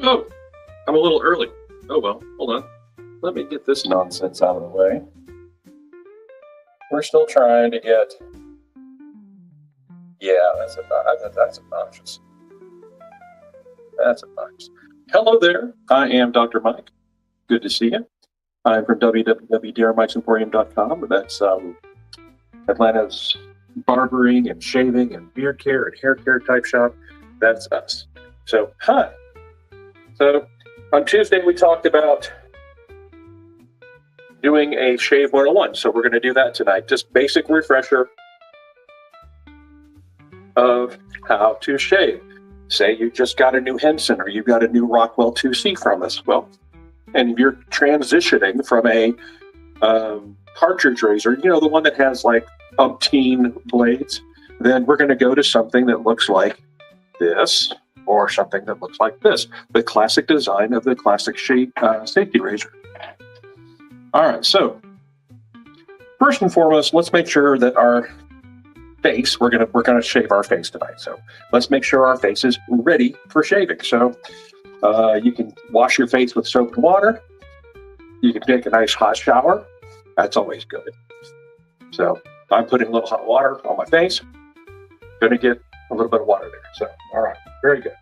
Oh, I'm a little early. Oh well, hold on. Let me get this nonsense out of the way. We're still trying to get... Yeah, that's obnoxious. That's obnoxious. Hello there. I am Dr. Mike. Good to see you. I'm from www.drmikesemporium.com. That's Atlanta's barbering and shaving and beard care and hair care type shop. That's us. So, hi. So, on Tuesday we talked about doing a Shave 101. So we're going to do that tonight. Just basic refresher of how to shave. Say you just got a new Henson or you got a new Rockwell 2C from us. Well, and you're transitioning from a cartridge razor, you know, the one that has like umpteen blades, then we're going to go to something that looks like this or something that looks like this, the classic design of the classic safety razor. All right, so first and foremost, let's make sure that our face, we're gonna shave our face tonight. So let's make sure our face is ready for shaving. So you can wash your face with soap and water. You can take a nice hot shower. That's always good. So I'm putting a little hot water on my face. Gonna get a little bit of water there. So, all right, very good.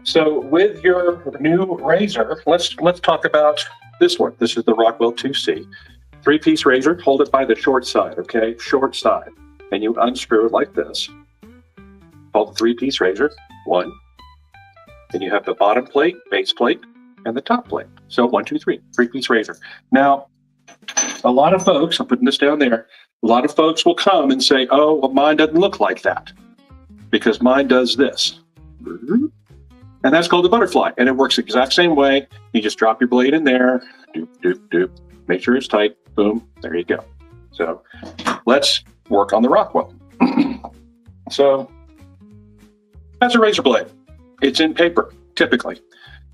So with your new razor, let's talk about this one. This is the Rockwell 2C. 3-piece razor, hold it by the short side, okay? Short side. And you unscrew it like this. Hold the 3-piece razor, one. Then you have the bottom plate, base plate, and the top plate. So 1, 2, 3, 3-piece razor. Now, a lot of folks, I'm putting this down there, a lot of folks will come and say, oh, well, mine doesn't look like that because mine does this. And that's called the butterfly. And it works the exact same way. You just drop your blade in there, doop, doop, doop, make sure it's tight, boom, there you go. So let's work on the Rockwell. So that's a razor blade. It's in paper, typically.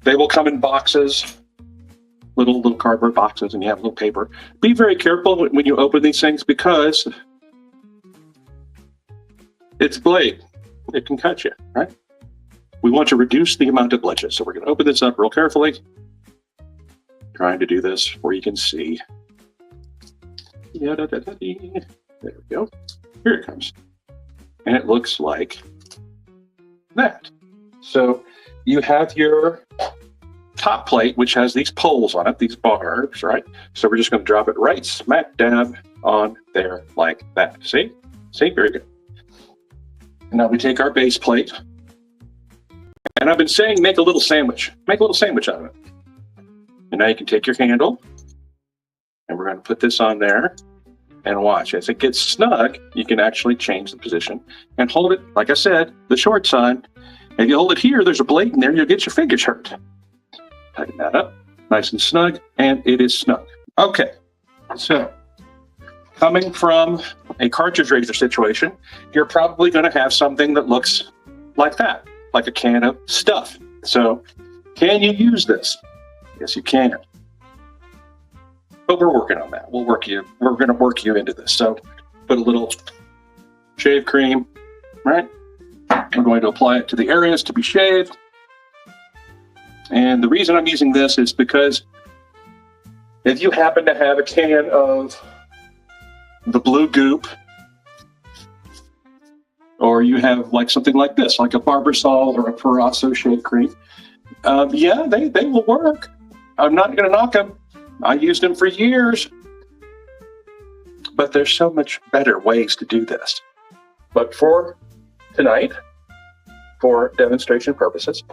They will come in boxes, little cardboard boxes, and you have a little paper. Be very careful when you open these things because it's a blade. It can cut you, right? We want to reduce the amount of bloodshed. So we're going to open this up real carefully. Trying to do this where you can see. There we go. Here it comes. And it looks like that. So you have your top plate, which has these poles on it, these barbs, right? So we're just going to drop it right smack dab on there like that. See? See? Very good. And now we take our base plate. And I've been saying make a little sandwich. Make a little sandwich out of it. And now you can take your handle. And we're going to put this on there. And watch, as it gets snug, you can actually change the position and hold it, like I said, the short side. If you hold it here, there's a blade in there, you'll get your fingers hurt. Tighten that up, nice and snug, and it is snug. Okay, so coming from a cartridge razor situation, you're probably going to have something that looks like that, like a can of stuff. So can you use this? Yes, you can. But we're working on that. We're going to work you into this. So put a little shave cream, right? We're going to apply it to the areas to be shaved. And the reason I'm using this is because if you happen to have a can of the blue goop, or you have like something like this, like a Barbasol or a Parasso shave cream, yeah, they will work. I'm not going to knock them. I used them for years, but there's so much better ways to do this. But for tonight, for demonstration purposes,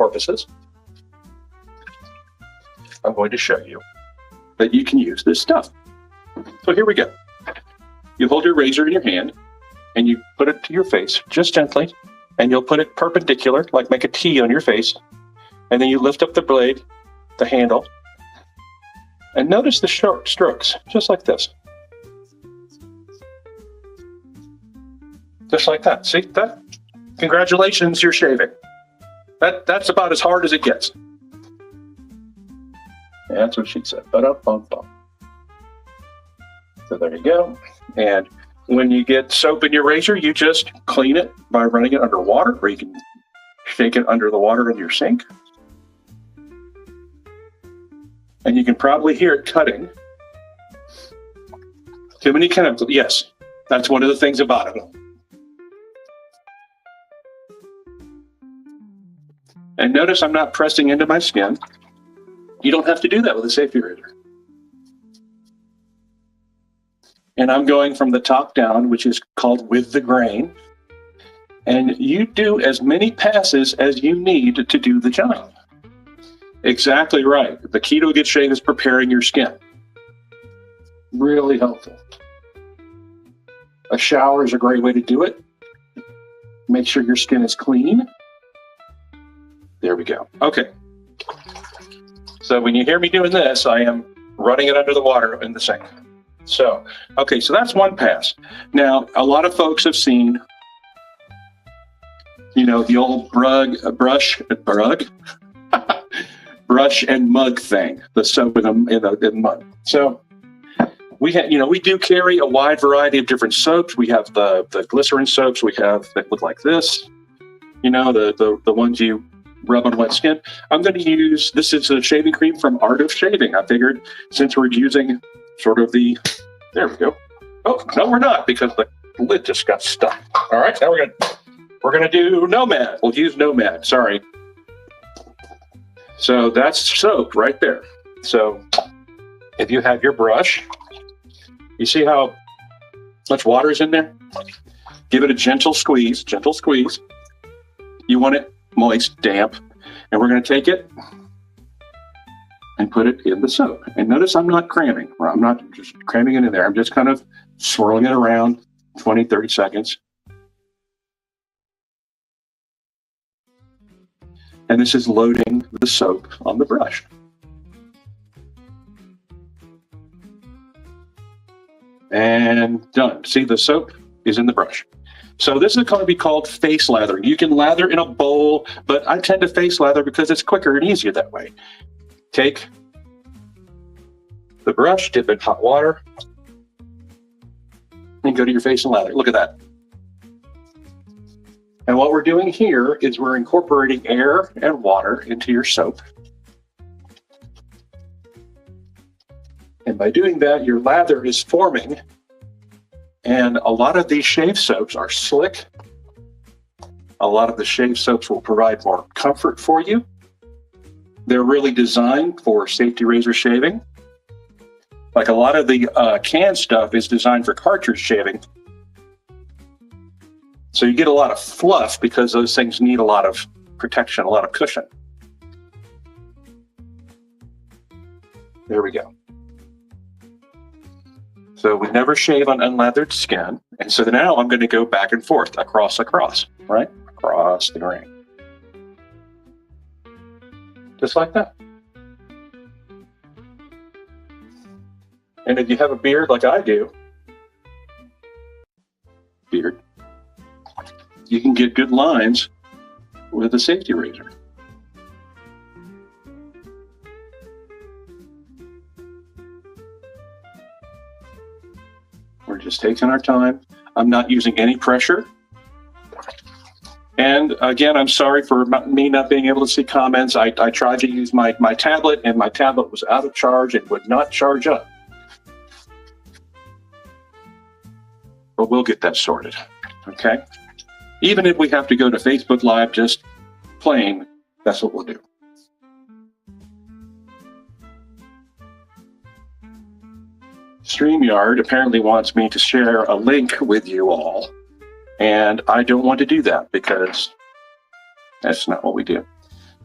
I'm going to show you that you can use this stuff. So here we go. You hold your razor in your hand and you put it to your face just gently, and you'll put it perpendicular, like make a T on your face. And then you lift up the blade, the handle, and notice the short strokes, just like this. Just like that. See that? Congratulations, you're shaving. That's about as hard as it gets. Yeah, that's what she said. Ba-da-bum-bum. So there you go. And when you get soap in your razor, you just clean it by running it under water, or you can shake it under the water in your sink. And you can probably hear it cutting. Too many chemicals. Yes, that's one of the things about it. And notice I'm not pressing into my skin. You don't have to do that with a safety razor. And I'm going from the top down, which is called with the grain. And you do as many passes as you need to do the job. Exactly right. The key to a good shave is preparing your skin. Really helpful. A shower is a great way to do it. Make sure your skin is clean. There we go. Okay. So when you hear me doing this, I am running it under the water in the sink. So, okay, so that's one pass. Now, a lot of folks have seen, the old brush and mug thing, the soap in the mug. So we do carry a wide variety of different soaps. We have the glycerin soaps. We have that look like this, the ones you rub on wet skin. I'm going to use, this is a shaving cream from Art of Shaving. I figured since we're using sort of there we go. Oh, no, we're not, because the lid just got stuck. All right, now we're gonna do Nomad. We'll use Nomad, sorry. So that's soap right there. So if you have your brush, you see how much water is in there? Give it a gentle squeeze, You want it moist, damp, and we're gonna take it and put it in the soap. And notice I'm not cramming. I'm not just cramming it in there. I'm just kind of swirling it around 20, 30 seconds. And this is loading the soap on the brush. And done. See, the soap is in the brush. So this is going to be called face lathering. You can lather in a bowl, but I tend to face lather because it's quicker and easier that way. Take the brush, dip it in hot water, and go to your face and lather. Look at that. And what we're doing here is we're incorporating air and water into your soap. And by doing that, your lather is forming. And a lot of these shave soaps are slick. A lot of the shave soaps will provide more comfort for you. They're really designed for safety razor shaving. Like a lot of the canned stuff is designed for cartridge shaving. So you get a lot of fluff because those things need a lot of protection, a lot of cushion. There we go. So we never shave on unlathered skin. And so now I'm going to go back and forth, across, right? Across the grain. Just like that. And if you have a beard like I do, you can get good lines with a safety razor. We're just taking our time. I'm not using any pressure. And again, I'm sorry for me not being able to see comments. I tried to use my tablet, and my tablet was out of charge and would not charge up. But we'll get that sorted, okay? Even if we have to go to Facebook Live just plain, that's what we'll do. StreamYard apparently wants me to share a link with you all, and I don't want to do that because that's not what we do.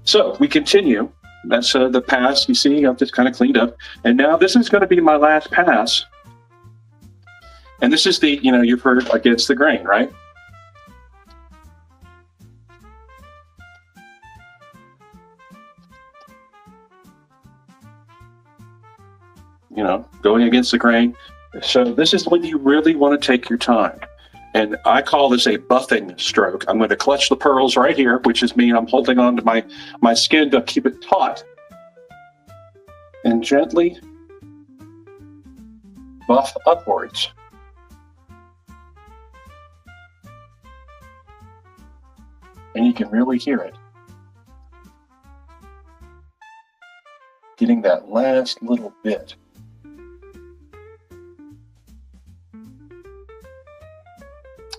So we continue. That's the pass. You see, I've just kind of cleaned up. And now this is going to be my last pass. And this is the, you've heard against the grain, right? Going against the grain. So this is when you really want to take your time. And I call this a buffing stroke. I'm going to clutch the pearls right here, which is me. I'm holding on to my skin to keep it taut. And gently buff upwards. And you can really hear it. getting that last little bit.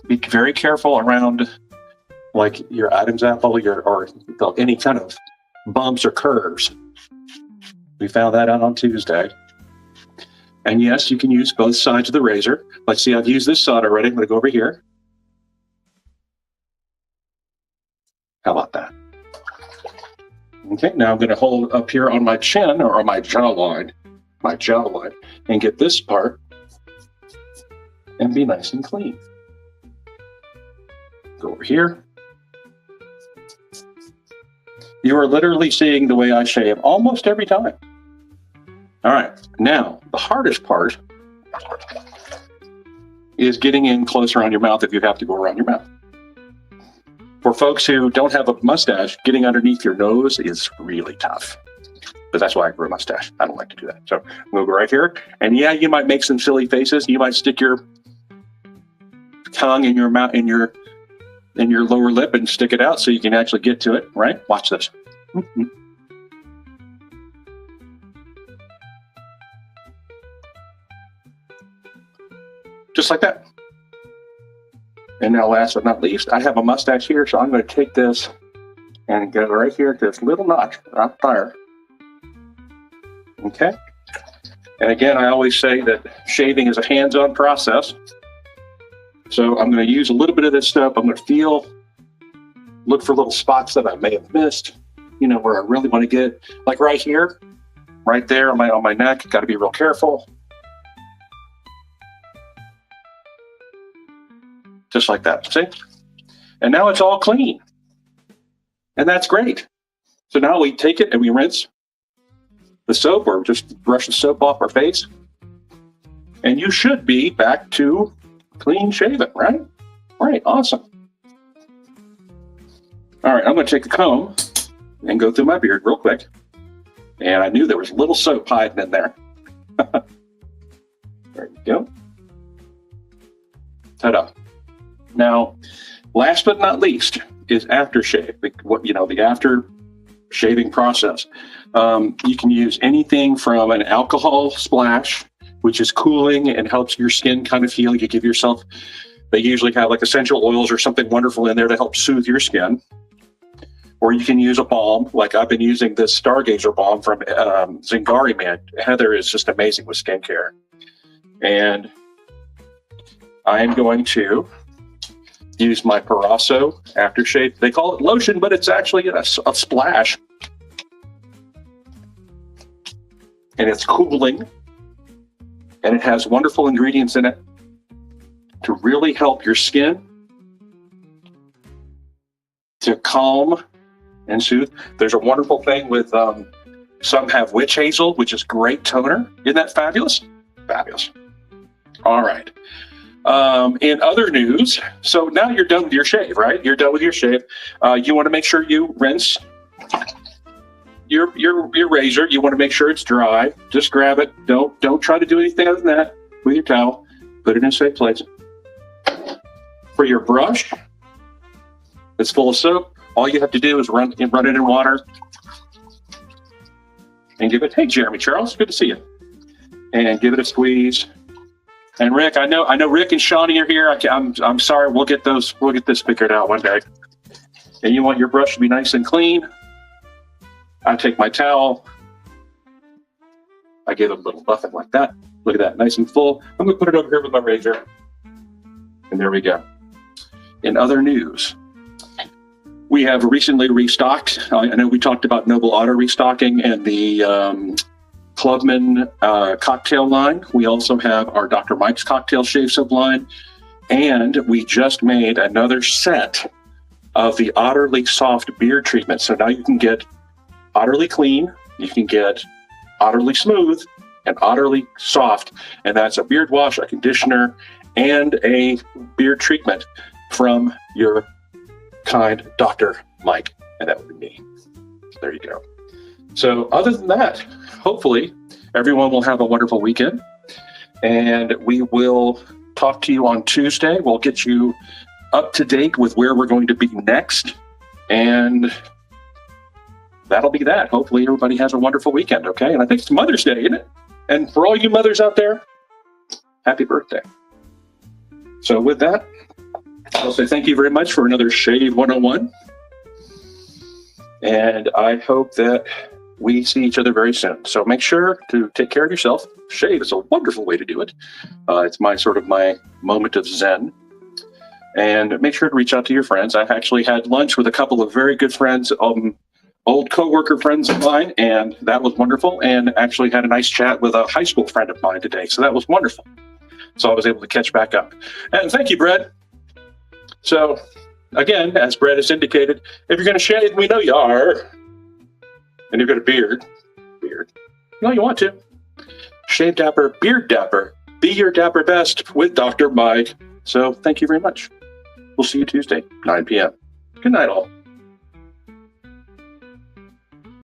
Be very careful around like your Adam's apple, or any kind of bumps or curves. We found that out on Tuesday. And yes, you can use both sides of the razor. Let's see, I've used this side already. I'm going to go over here. How about that? Okay, now I'm going to hold up here on my chin or on my jawline, and get this part and be nice and clean. Go over here. You are literally seeing the way I shave almost every time. All right, now the hardest part is getting in closer on your mouth if you have to go around your mouth. For folks who don't have a mustache, getting underneath your nose is really tough. But that's why I grew a mustache. I don't like to do that. So I'm gonna go right here. And yeah, you might make some silly faces. You might stick your tongue in your mouth, in your lower lip, and stick it out so you can actually get to it, right? Watch this. Just like that. And now last but not least, I have a mustache here, so I'm going to take this and go right here to this little notch right there. Okay. And again, I always say that shaving is a hands-on process. So I'm going to use a little bit of this stuff. I'm going to look for little spots that I may have missed, where I really want to get, like right here, right there on my neck. Got to be real careful. Just like that, see? And now it's all clean. And that's great. So now we take it and we rinse the soap, or just brush the soap off our face. And you should be back to clean shaven, right? Right, awesome. All right, I'm going to take a comb and go through my beard real quick. And I knew there was a little soap hiding in there. There you go. Ta-da. Now, last but not least is aftershave. The after shaving process. You can use anything from an alcohol splash, which is cooling and helps your skin kind of heal. You give yourself, they usually have like essential oils or something wonderful in there to help soothe your skin. Or you can use a balm, like I've been using this Stargazer balm from Zingari, man. Heather is just amazing with skincare. And I'm going to use my Parasso aftershave. They call it lotion, but it's actually a splash. And it's cooling. And it has wonderful ingredients in it to really help your skin to calm and soothe. There's a wonderful thing with, some have witch hazel, which is great toner. Isn't that fabulous? Fabulous. All right. In other news, so now you're done with your shave, right? You're done with your shave. You want to make sure you rinse your razor. You want to make sure it's dry. Just grab it. Don't try to do anything other than that with your towel. Put it in a safe place. For your brush, it's full of soap. All you have to do is run it in water and give it. Hey, Jeremy Charles, good to see you. And give it a squeeze. And Rick, I know Rick and Shawnee are here. I'm sorry. We'll get this figured out one day. And you want your brush to be nice and clean. I take my towel. I give it a little buffing like that. Look at that, nice and full. I'm going to put it over here with my razor. And there we go. In other news, we have recently restocked. I know we talked about Noble Auto restocking and the Clubman cocktail line. We also have our Dr. Mike's cocktail shave soap line. And we just made another set of the Otterly Soft Beard Treatment. So now you can get Otterly Clean, you can get Otterly Smooth, and Otterly Soft. And that's a beard wash, a conditioner, and a beard treatment from your kind Dr. Mike. And that would be me. There you go. So other than that, hopefully everyone will have a wonderful weekend. And we will talk to you on Tuesday. We'll get you up to date with where we're going to be next. And that'll be that. Hopefully everybody has a wonderful weekend, okay? And I think it's Mother's Day, isn't it? And for all you mothers out there, happy birthday. So with that, I'll say thank you very much for another Shave 101. And I hope that we see each other very soon. So make sure to take care of yourself. Shave is a wonderful way to do it. It's my moment of zen. And make sure to reach out to your friends. I've actually had lunch with a couple of very good friends, old coworker friends of mine, and that was wonderful. And actually had a nice chat with a high school friend of mine today. So that was wonderful. So I was able to catch back up. And thank you, Brett. So again, as Brett has indicated, if you're going to shave, we know you are, and you've got a beard, you want to. Shave dapper, beard dapper, be your dapper best with Dr. Mike. So thank you very much. We'll see you Tuesday, 9 p.m. Good night, all.